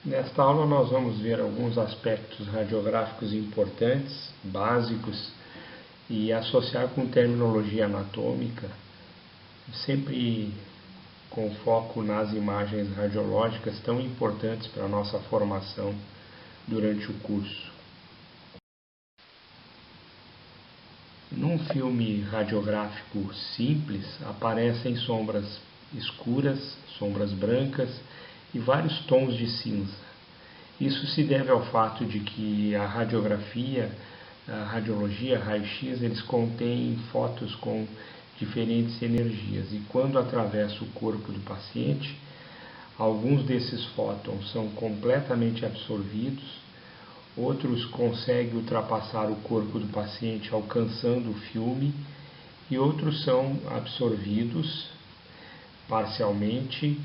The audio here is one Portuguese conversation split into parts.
Nesta aula nós vamos ver alguns aspectos radiográficos importantes, básicos, e associar com terminologia anatômica, sempre com foco nas imagens radiológicas tão importantes para a nossa formação durante o curso. Num filme radiográfico simples, aparecem sombras escuras, sombras brancas e vários tons de cinza. Isso se deve ao fato de que a radiografia, a radiologia, raio-x, eles contêm fótons com diferentes energias e quando atravessa o corpo do paciente, alguns desses fótons são completamente absorvidos, outros conseguem ultrapassar o corpo do paciente alcançando o filme e outros são absorvidos parcialmente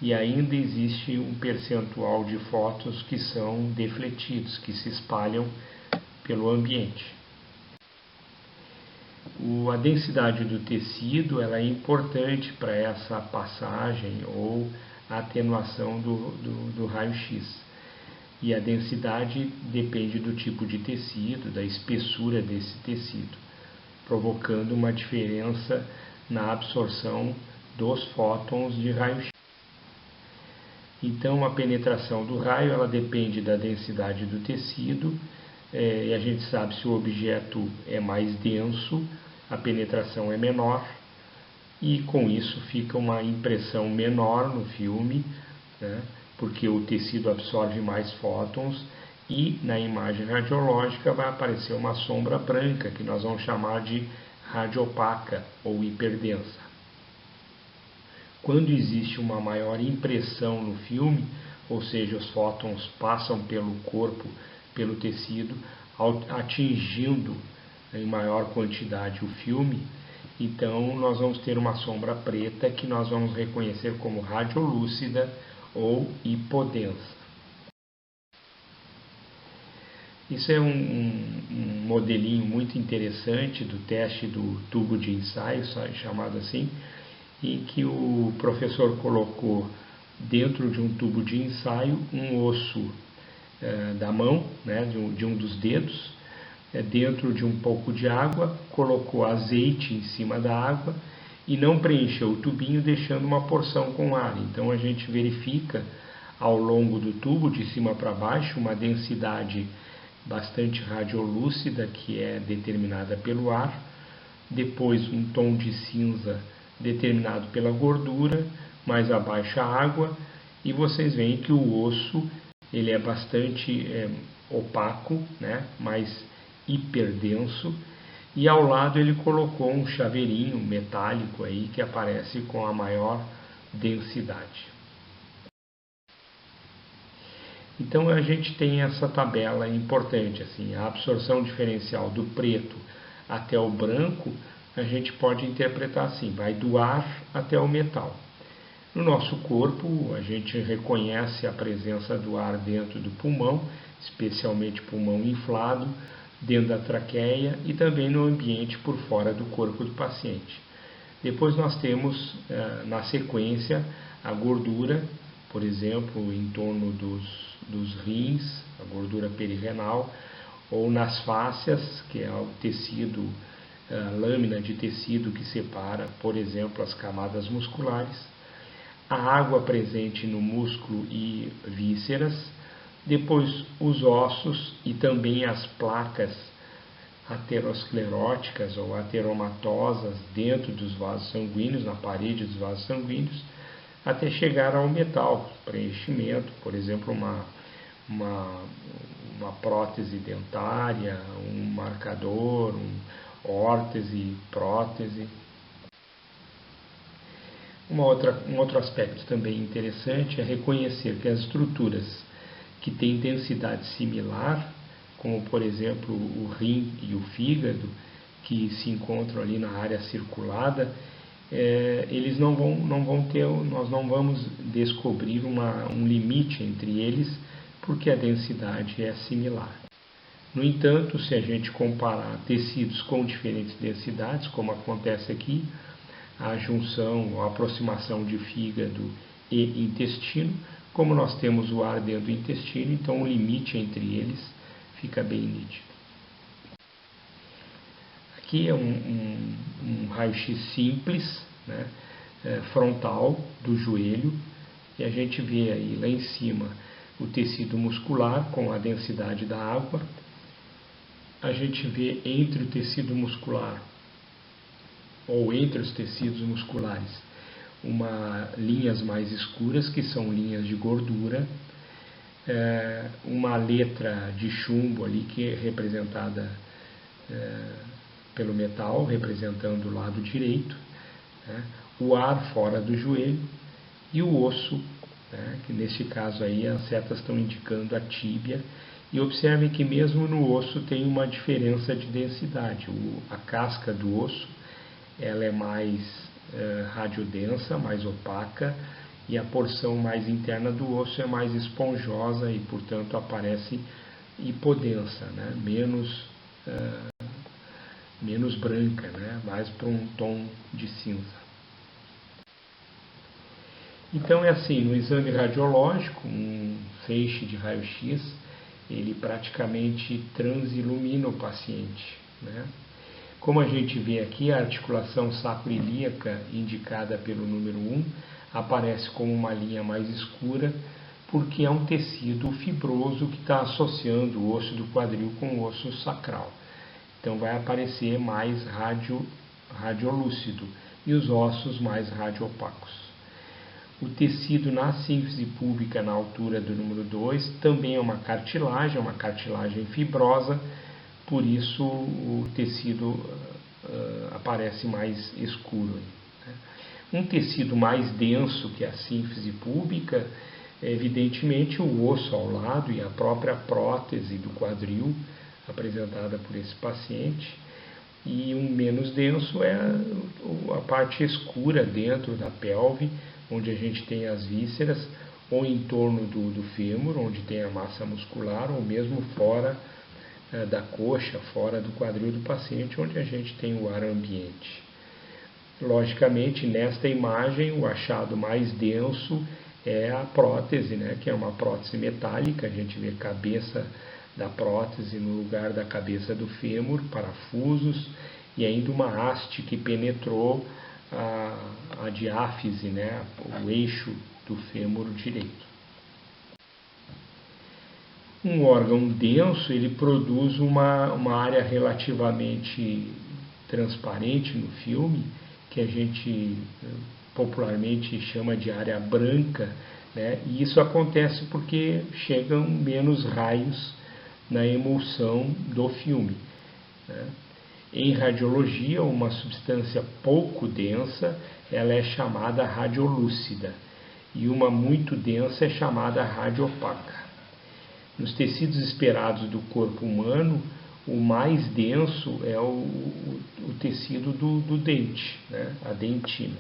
e ainda existe um percentual de fótons que são defletidos, que se espalham pelo ambiente. A densidade do tecido ela é importante para essa passagem ou atenuação do raio-x. E a densidade depende do tipo de tecido, da espessura desse tecido, provocando uma diferença na absorção dos fótons de raio-x. Então, a penetração do raio ela depende da densidade do tecido, e a gente sabe se o objeto é mais denso, a penetração é menor, e com isso fica uma impressão menor no filme, né? Porque o tecido absorve mais fótons e na imagem radiológica vai aparecer uma sombra branca, que nós vamos chamar de radiopaca ou hiperdensa. Quando existe uma maior impressão no filme, ou seja, os fótons passam pelo corpo, pelo tecido, atingindo em maior quantidade o filme, então nós vamos ter uma sombra preta que nós vamos reconhecer como radiolúcida ou hipodensa. Isso é um modelinho muito interessante do teste do tubo de ensaio, chamado assim, em que o professor colocou dentro de um tubo de ensaio um osso da mão, né, de um dos dedos, dentro de um pouco de água, colocou azeite em cima da água e não preencheu o tubinho, deixando uma porção com ar. Então a gente verifica ao longo do tubo, de cima para baixo, uma densidade bastante radiolúcida, que é determinada pelo ar, depois um tom de cinza determinado pela gordura, mais abaixo a água, e vocês veem que o osso ele é bastante opaco, né, mais hiperdenso, e ao lado ele colocou um chaveirinho metálico aí que aparece com a maior densidade. Então a gente tem essa tabela importante, assim, a absorção diferencial do preto até o branco, a gente pode interpretar assim, vai do ar até o metal. No nosso corpo, a gente reconhece a presença do ar dentro do pulmão, especialmente pulmão inflado, dentro da traqueia e também no ambiente por fora do corpo do paciente. Depois nós temos, na sequência, a gordura, por exemplo, em torno dos rins, a gordura perirenal, ou nas fáscias, que é o tecido, a lâmina de tecido que separa, por exemplo, as camadas musculares, a água presente no músculo e vísceras, depois os ossos e também as placas ateroscleróticas ou ateromatosas dentro dos vasos sanguíneos, na parede dos vasos sanguíneos, até chegar ao metal, preenchimento, por exemplo, uma prótese dentária, um marcador, órtese, prótese. Um outro aspecto também interessante é reconhecer que as estruturas que têm densidade similar, como por exemplo o rim e o fígado, que se encontram ali na área circulada, eles não vão ter, nós não vamos descobrir um limite entre eles, porque a densidade é similar. No entanto, se a gente comparar tecidos com diferentes densidades, como acontece aqui, a junção, a aproximação de fígado e intestino, Como nós temos o ar dentro do intestino, então o limite entre eles fica bem nítido. Aqui é um raio-x simples, né, frontal do joelho, e a gente vê aí lá em cima o tecido muscular com a densidade da água. A gente vê entre o tecido muscular, ou entre os tecidos musculares, linhas mais escuras, que são linhas de gordura, uma letra de chumbo ali, que é representada pelo metal, representando o lado direito, né? O ar fora do joelho e o osso, né? Que neste caso aí as setas estão indicando a tíbia. E observem que mesmo no osso tem uma diferença de densidade. A casca do osso ela é mais radiodensa, mais opaca, e a porção mais interna do osso é mais esponjosa e, portanto, aparece hipodensa, né? Menos branca, né? Mais para um tom de cinza. Então é assim, no exame radiológico, um feixe de raio-x, ele praticamente transilumina o paciente, né? Como a gente vê aqui, a articulação sacroiliaca, indicada pelo número 1, aparece como uma linha mais escura, porque é um tecido fibroso que está associando o osso do quadril com o osso sacral. Então vai aparecer mais radiolúcido e os ossos mais radioopacos. O tecido na sínfise púbica, na altura do número 2, também é uma cartilagem fibrosa, por isso o tecido aparece mais escuro. Um tecido mais denso que a sínfise púbica, evidentemente o osso ao lado e a própria prótese do quadril, apresentada por esse paciente, e um menos denso é a parte escura dentro da pelve, onde a gente tem as vísceras, ou em torno do fêmur, onde tem a massa muscular, ou mesmo fora da coxa, fora do quadril do paciente, onde a gente tem o ar ambiente. Logicamente, nesta imagem, o achado mais denso é a prótese, né, que é uma prótese metálica. A gente vê a cabeça da prótese no lugar da cabeça do fêmur, parafusos, e ainda uma haste que penetrou a diáfise, né, o eixo do fêmur direito. Um órgão denso, ele produz uma área relativamente transparente no filme, que a gente popularmente chama de área branca, né? E isso acontece porque chegam menos raios na emulsão do filme, né? Em radiologia, uma substância pouco densa, ela é chamada radiolúcida, e uma muito densa é chamada radiopaca. Nos tecidos esperados do corpo humano, o mais denso é o tecido do dente, né? A dentina.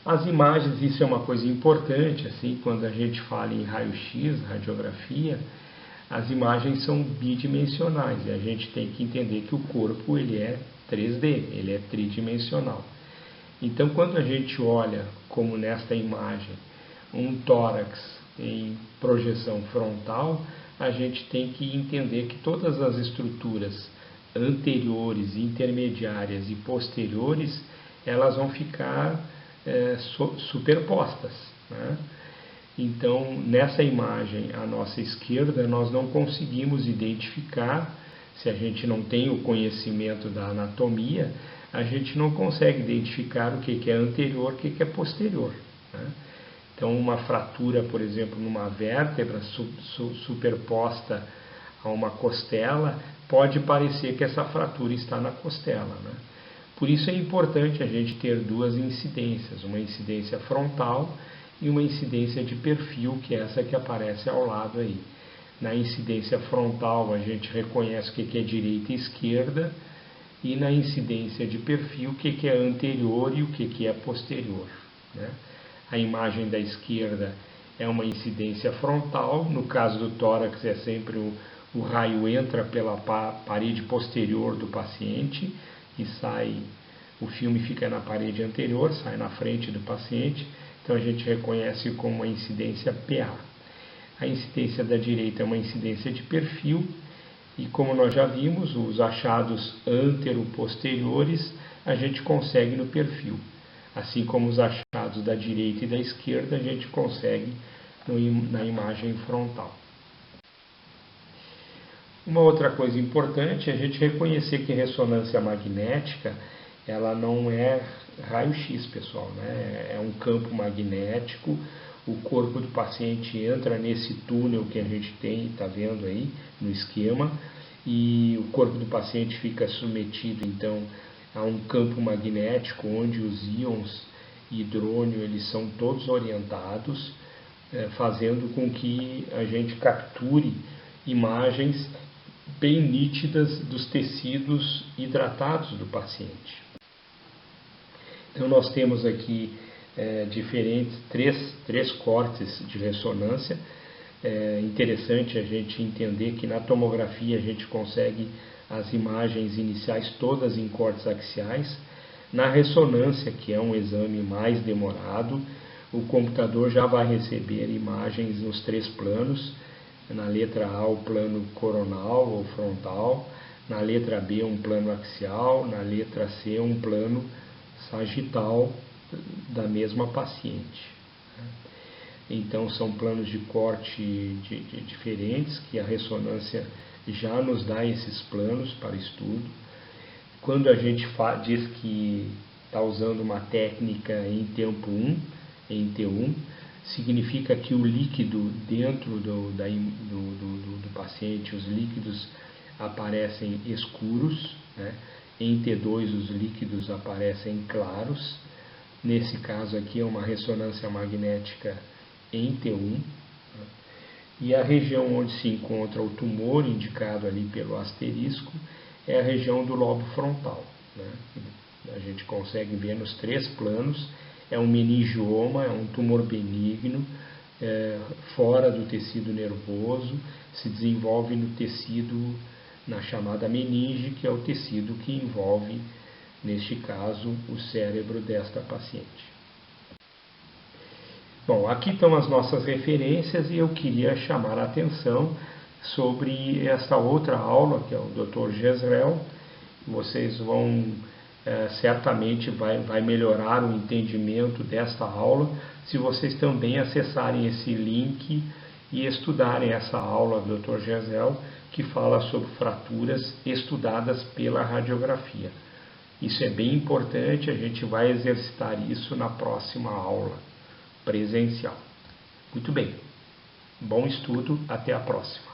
As imagens, isso é uma coisa importante, assim, quando a gente fala em raio-x, radiografia, as imagens são bidimensionais e a gente tem que entender que o corpo ele é 3D, ele é tridimensional. Então, quando a gente olha, como nesta imagem, um tórax em projeção frontal, a gente tem que entender que todas as estruturas anteriores, intermediárias e posteriores, elas vão ficar superpostas, né? Então, nessa imagem à nossa esquerda, nós não conseguimos identificar, se a gente não tem o conhecimento da anatomia, a gente não consegue identificar o que é anterior e o que é posterior, né? Então, uma fratura, por exemplo, numa vértebra superposta a uma costela, pode parecer que essa fratura está na costela, né? Por isso é importante a gente ter duas incidências, uma incidência frontal e uma incidência de perfil, que é essa que aparece ao lado aí. Na incidência frontal, a gente reconhece o que é direita e esquerda, e na incidência de perfil, o que é anterior e o que é posterior, né? A imagem da esquerda é uma incidência frontal, no caso do tórax é sempre o raio entra pela parede posterior do paciente e sai, o filme fica na parede anterior, sai na frente do paciente, Então a gente reconhece como uma incidência PA. A incidência da direita é uma incidência de perfil, e como nós já vimos, os achados antero-posteriores a gente consegue no perfil. Assim como os achados da direita e da esquerda a gente consegue na imagem frontal. Uma outra coisa importante é a gente reconhecer que ressonância magnética ela não é raio-x, pessoal, né? É um campo magnético. O corpo do paciente entra nesse túnel que a gente tem, está vendo aí no esquema, e o corpo do paciente fica submetido então a um campo magnético onde os íons hidrônio eles são todos orientados, fazendo com que a gente capture imagens bem nítidas dos tecidos hidratados do paciente. Então nós temos aqui três cortes de ressonância. É interessante a gente entender que na tomografia a gente consegue as imagens iniciais todas em cortes axiais. Na ressonância, que é um exame mais demorado, o computador já vai receber imagens nos 3 planos. Na letra A, o plano coronal ou frontal. Na letra B, um plano axial. Na letra C, um plano sagital da mesma paciente. Então são planos de corte diferentes, que a ressonância já nos dá esses planos para estudo. Quando a gente diz que está usando uma técnica em tempo 1, em T1, significa que o líquido dentro do paciente, os líquidos aparecem escuros, né? Em T2 os líquidos aparecem claros. Nesse caso aqui é uma ressonância magnética em T1, né? E a região onde se encontra o tumor, indicado ali pelo asterisco, é a região do lobo frontal, né? A gente consegue ver nos 3 planos, é um meningioma, é um tumor benigno, fora do tecido nervoso, se desenvolve no tecido, na chamada meninge, que é o tecido que envolve, neste caso, o cérebro desta paciente. Bom, aqui estão as nossas referências e eu queria chamar a atenção sobre esta outra aula, que é o Dr. Jezreel. Vocês vão, certamente vai melhorar o entendimento desta aula se vocês também acessarem esse link e estudarem essa aula do Dr. Jezreel, que fala sobre fraturas estudadas pela radiografia. Isso é bem importante, a gente vai exercitar isso na próxima aula presencial. Muito bem, bom estudo, até a próxima.